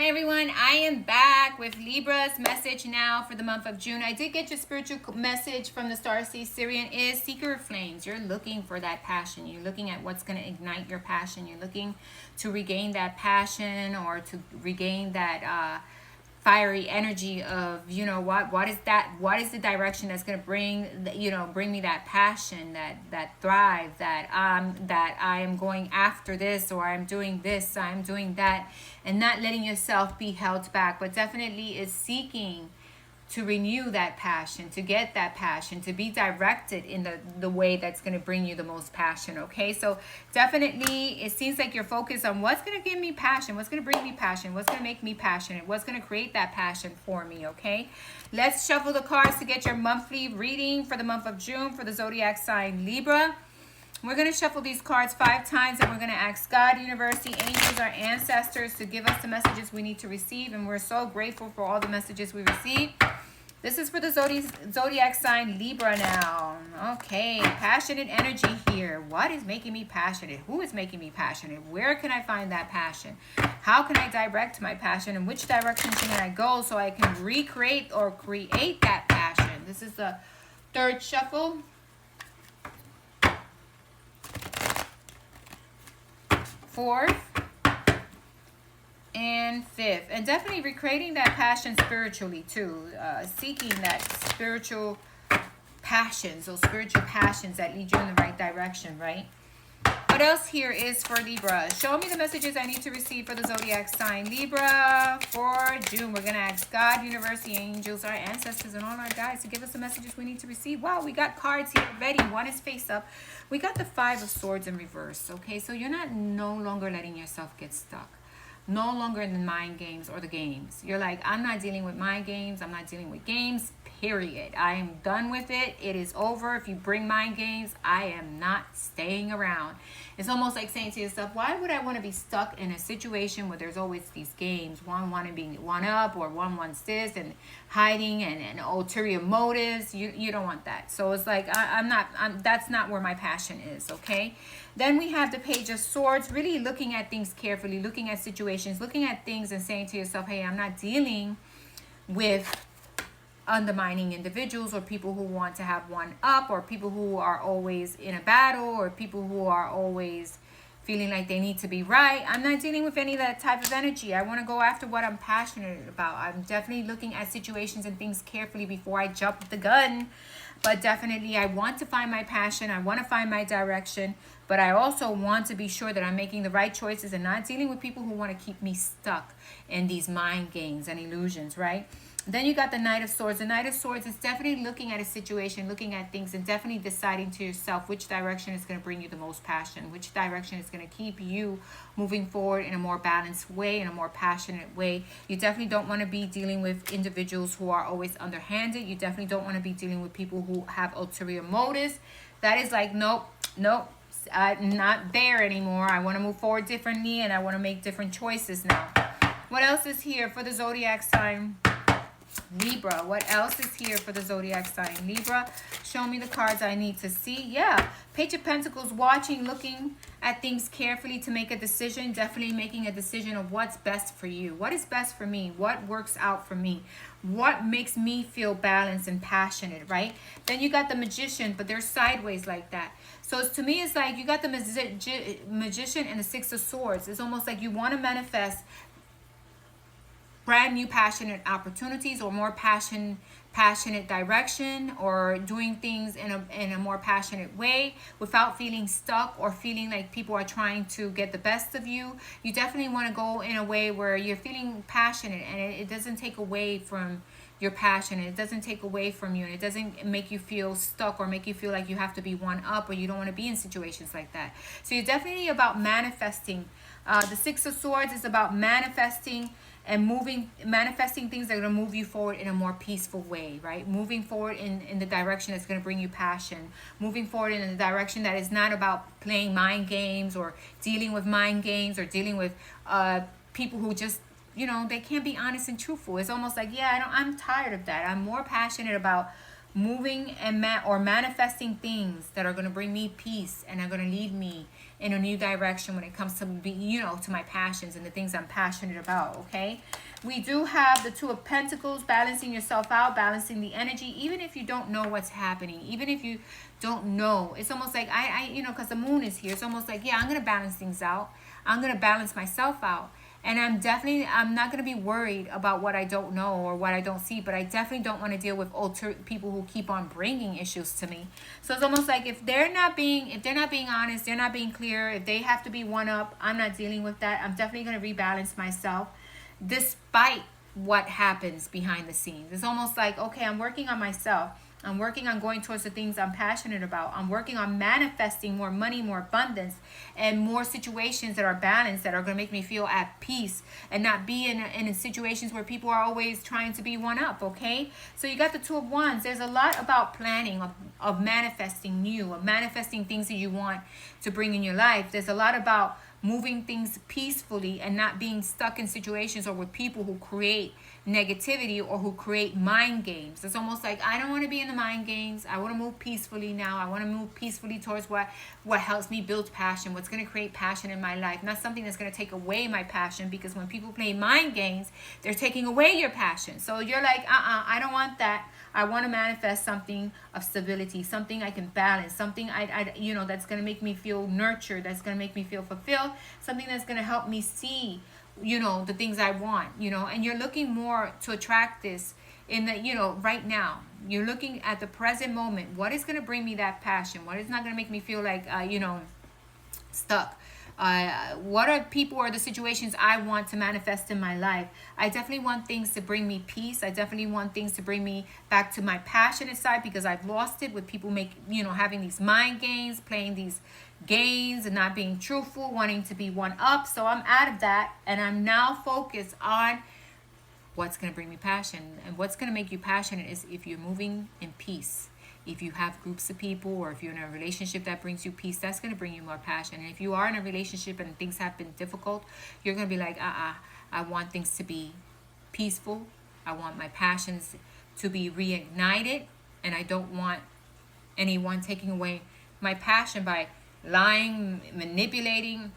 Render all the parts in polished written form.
Hi everyone, I am back with Libra's message now for the month of June. I did get your spiritual message from the Starseed Syrian is Seeker of Flames. You're looking for that passion. You're looking at what's going to ignite your passion. You're looking to regain that passion or to regain that fiery energy of, what is the direction that's going to bring me that passion, that thrive, that I am going after this, or I'm doing this, I'm doing that, and not letting yourself be held back, but definitely is seeking to renew that passion, to get that passion, to be directed in the way that's going to bring you the most passion. Okay, so definitely it seems like you're focused on what's going to give me passion, what's going to bring me passion, what's going to make me passionate, what's going to create that passion for me. Okay, let's shuffle the cards to get your monthly reading for the month of June for the zodiac sign Libra. We're going to shuffle these cards 5 times, and we're going to ask God, universe, the angels, our ancestors to give us the messages we need to receive. And we're so grateful for all the messages we receive. This is for the zodiac sign Libra now. Okay, passionate energy here. What is making me passionate? Who is making me passionate? Where can I find that passion? How can I direct my passion? In which direction can I go so I can recreate or create that passion? This is the 3rd shuffle. 4th and 5th, and definitely recreating that passion spiritually too, seeking that spiritual passions, those spiritual passions that lead you in the right direction, right? What else here is for Libra? Show me the messages I need to receive for the zodiac sign Libra for June. We're going to ask God, universe, the angels, our ancestors, and all our guides to give us the messages we need to receive. Wow, we got cards here ready. One is face up. We got the 5 of Swords in reverse. Okay, so you're no longer letting yourself get stuck. No longer in the mind games or the games. You're like, I'm not dealing with mind games. I'm not dealing with games, period. I am done with it. It is over. If you bring mind games, I am not staying around. It's almost like saying to yourself, why would I want to be stuck in a situation where there's always these games? One wanting to be one up, or one wants this, and hiding and ulterior motives. You don't want that. So it's like, that's not where my passion is, okay? Then we have the Page of Swords, really looking at things carefully, looking at situations, looking at things and saying to yourself, hey, I'm not dealing with undermining individuals or people who want to have one up, or people who are always in a battle, or people who are always feeling like they need to be right. I'm not dealing with any of that type of energy. I want to go after what I'm passionate about. I'm definitely looking at situations and things carefully before I jump the gun. But definitely I want to find my passion. I want to find my direction. But I also want to be sure that I'm making the right choices and not dealing with people who want to keep me stuck in these mind games and illusions, right? Then you got the Knight of Swords. The Knight of Swords is definitely looking at a situation, looking at things, and definitely deciding to yourself which direction is going to bring you the most passion, which direction is going to keep you moving forward in a more balanced way, in a more passionate way. You definitely don't want to be dealing with individuals who are always underhanded. You definitely don't want to be dealing with people who have ulterior motives. That is like, nope, I'm not there anymore. I want to move forward differently, and I want to make different choices now. What else is here for the zodiac sign Libra? What else is here for the zodiac sign Libra? Show me the cards I need to see. Yeah, Page of Pentacles, watching, looking at things carefully to make a decision. Definitely making a decision of what's best for you. What is best for me? What works out for me? What makes me feel balanced and passionate, right? Then you got the Magician, but they're sideways like that. So to me, it's like you got the Magician and the 6 of Swords. It's almost like you want to manifest brand new passionate opportunities, or more passionate direction, or doing things in a more passionate way without feeling stuck or feeling like people are trying to get the best of you. You definitely want to go in a way where you're feeling passionate, and it doesn't take away from your passion. It doesn't take away from you, and it doesn't make you feel stuck or make you feel like you have to be one up, or you don't want to be in situations like that. So you're definitely about manifesting. The 6 of Swords is about manifesting and manifesting things that are going to move you forward in a more peaceful way, right? Moving forward in the direction that's going to bring you passion. Moving forward in the direction that is not about playing mind games, or dealing with mind games, or dealing with people who just, they can't be honest and truthful. It's almost like, I'm tired of that. I'm more passionate about moving and manifesting things that are going to bring me peace and are going to lead me in a new direction when it comes to to my passions and the things I'm passionate about. Okay, we do have the Two of Pentacles, balancing yourself out, balancing the energy. Even if you don't know what's happening, even if you don't know, it's almost like because the moon is here, it's almost like, yeah, I'm going to balance things out. I'm going to balance myself out. And I'm not going to be worried about what I don't know or what I don't see, but I definitely don't want to deal with people who keep on bringing issues to me. So it's almost like if they're not being honest, they're not being clear, if they have to be one up, I'm not dealing with that. I'm definitely going to rebalance myself despite what happens behind the scenes. It's almost like, okay, I'm working on myself. I'm working on going towards the things I'm passionate about. I'm working on manifesting more money, more abundance, and more situations that are balanced, that are going to make me feel at peace and not be in situations where people are always trying to be one up, okay? So you got the Two of Wands. There's a lot about planning, of manifesting new, of manifesting things that you want to bring in your life. There's a lot about moving things peacefully and not being stuck in situations or with people who create negativity or who create mind games. It's almost like, I don't want to be in the mind games. I want to move peacefully now. I want to move peacefully towards what helps me build passion, what's going to create passion in my life, not something that's going to take away my passion, because when people play mind games, they're taking away your passion. So you're like, I don't want that. I want to manifest something of stability, something I can balance, something that's going to make me feel nurtured, that's going to make me feel fulfilled, something that's going to help me see, the things I want, and you're looking more to attract this in the, right now. You're looking at the present moment. What is going to bring me that passion? What is not going to make me feel like, stuck? What are people or the situations I want to manifest in my life? I definitely want things to bring me peace. I definitely want things to bring me back to my passionate side, because I've lost it with people having these mind games, playing these games and not being truthful, wanting to be one up. So I'm out of that, and I'm now focused on what's going to bring me passion. And what's going to make you passionate is if you're moving in peace. If you have groups of people, or if you're in a relationship that brings you peace, that's going to bring you more passion. And if you are in a relationship and things have been difficult, you're going to be like, I want things to be peaceful. I want my passions to be reignited. And I don't want anyone taking away my passion by lying, manipulating,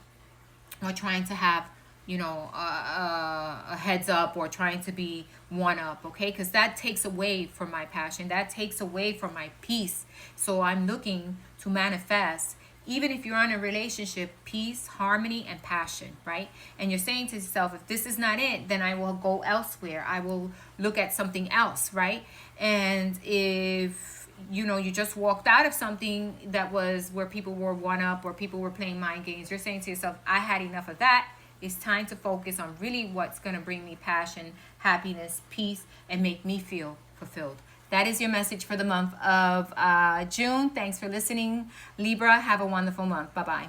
or trying to have a heads up, or trying to be one up, okay? Because that takes away from my passion, that takes away from my peace. So I'm looking to manifest, even if you're in a relationship, peace, harmony, and passion, right? And you're saying to yourself, if this is not it, then I will go elsewhere. I will look at something else, right? And if you just walked out of something that was where people were one up, or people were playing mind games, you're saying to yourself, I had enough of that. It's time to focus on really what's going to bring me passion, happiness, peace, and make me feel fulfilled. That is your message for the month of June. Thanks for listening, Libra. Have a wonderful month. Bye-bye.